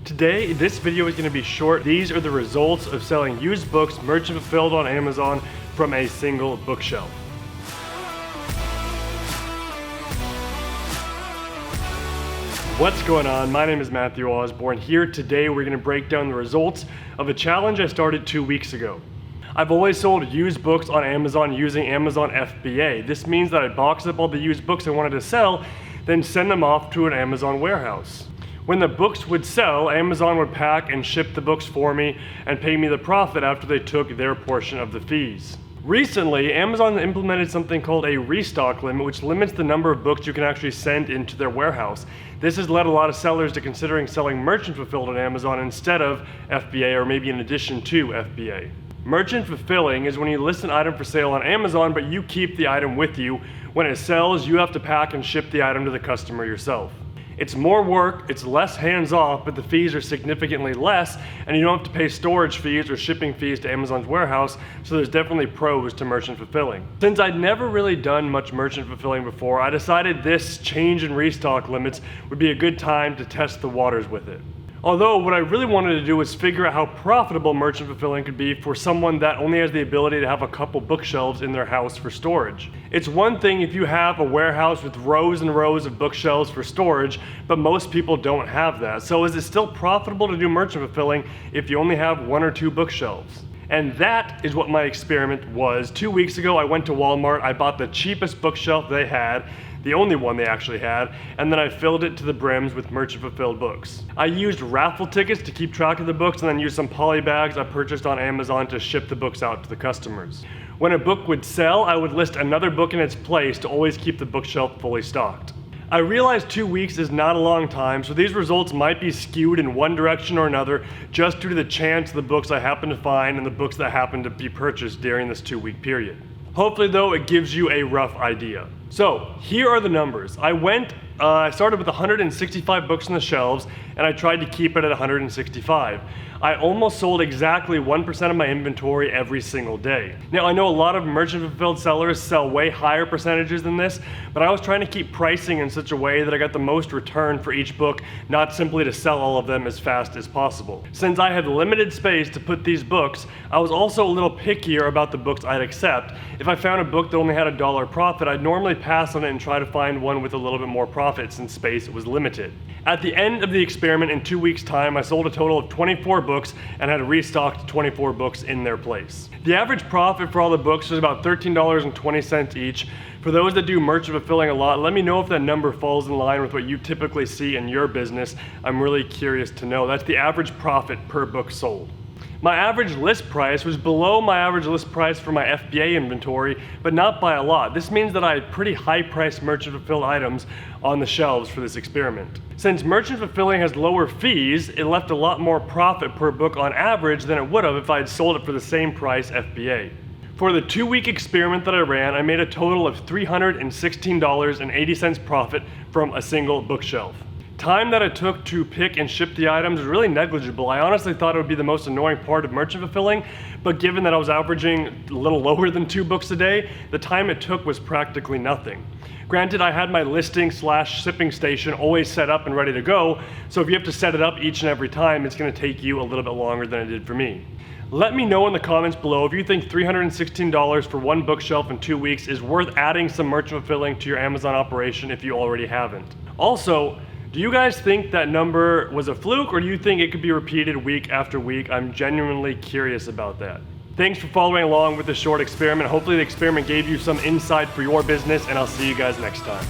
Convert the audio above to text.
Today, this video is going to be short. These are the results of selling used books merchant fulfilled on Amazon from a single bookshelf. What's going on? My name is Matthew Osborn. Here today we're going to break down the results of a challenge I started 2 weeks ago. I've always sold used books on Amazon using Amazon FBA. This means that I box up all the used books I wanted to sell, then send them off to an Amazon warehouse. When the books would sell, Amazon would pack and ship the books for me and pay me the profit after they took their portion of the fees. Recently, Amazon implemented something called a restock limit, which limits the number of books you can actually send into their warehouse. This has led a lot of sellers to considering selling merchant fulfilled on Amazon instead of FBA, or maybe in addition to FBA. Merchant fulfilling is when you list an item for sale on Amazon, but you keep the item with you. When it sells, you have to pack and ship the item to the customer yourself. It's more work, it's less hands-off, but the fees are significantly less, and you don't have to pay storage fees or shipping fees to Amazon's warehouse, so there's definitely pros to merchant fulfilling. Since I'd never really done much merchant fulfilling before, I decided this change in restock limits would be a good time to test the waters with it. Although what I really wanted to do was figure out how profitable merchant fulfilling could be for someone that only has the ability to have a couple bookshelves in their house for storage. It's one thing if you have a warehouse with rows and rows of bookshelves for storage, but most people don't have that. So is it still profitable to do merchant fulfilling if you only have 1 or 2 bookshelves? And that is what my experiment was. 2 weeks ago, I went to Walmart, I bought the cheapest bookshelf they had, the only one they actually had, and then I filled it to the brims with merchant fulfilled books. I used raffle tickets to keep track of the books and then used some poly bags I purchased on Amazon to ship the books out to the customers. When a book would sell, I would list another book in its place to always keep the bookshelf fully stocked. I realized 2 weeks is not a long time, so these results might be skewed in one direction or another just due to the chance of the books I happen to find and the books that happen to be purchased during this 2-week period. Hopefully though, it gives you a rough idea. So here are the numbers. I started with 165 books on the shelves and I tried to keep it at 165. I almost sold exactly 1% of my inventory every single day. Now I know a lot of merchant fulfilled sellers sell way higher percentages than this, but I was trying to keep pricing in such a way that I got the most return for each book, not simply to sell all of them as fast as possible. Since I had limited space to put these books, I was also a little pickier about the books I'd accept. If I found a book that only had $1 profit, I'd normally pass on it and try to find one with a little bit more profit since space was limited. At the end of the experiment in 2 weeks' time, I sold a total of 24 books and had restocked 24 books in their place. The average profit for all the books was about $13.20 each. For those that do merchant fulfilling a lot, let me know if that number falls in line with what you typically see in your business. I'm really curious to know. That's the average profit per book sold. My average list price was below my average list price for my FBA inventory, but not by a lot. This means that I had pretty high-priced merchant fulfilled items on the shelves for this experiment. Since merchant fulfilling has lower fees, it left a lot more profit per book on average than it would have if I had sold it for the same price FBA. For the 2-week experiment that I ran, I made a total of $316.80 profit from a single bookshelf. Time that it took to pick and ship the items was really negligible. I honestly thought it would be the most annoying part of merchant fulfilling, but given that I was averaging a little lower than 2 books a day, the time it took was practically nothing. Granted, I had my listing/shipping station always set up and ready to go, so if you have to set it up each and every time, it's going to take you a little bit longer than it did for me. Let me know in the comments below if you think $316 for 1 bookshelf in 2 weeks is worth adding some merchant fulfilling to your Amazon operation if you already haven't. Also, do you guys think that number was a fluke, or do you think it could be repeated week after week? I'm genuinely curious about that. Thanks for following along with this short experiment. Hopefully the experiment gave you some insight for your business, and I'll see you guys next time.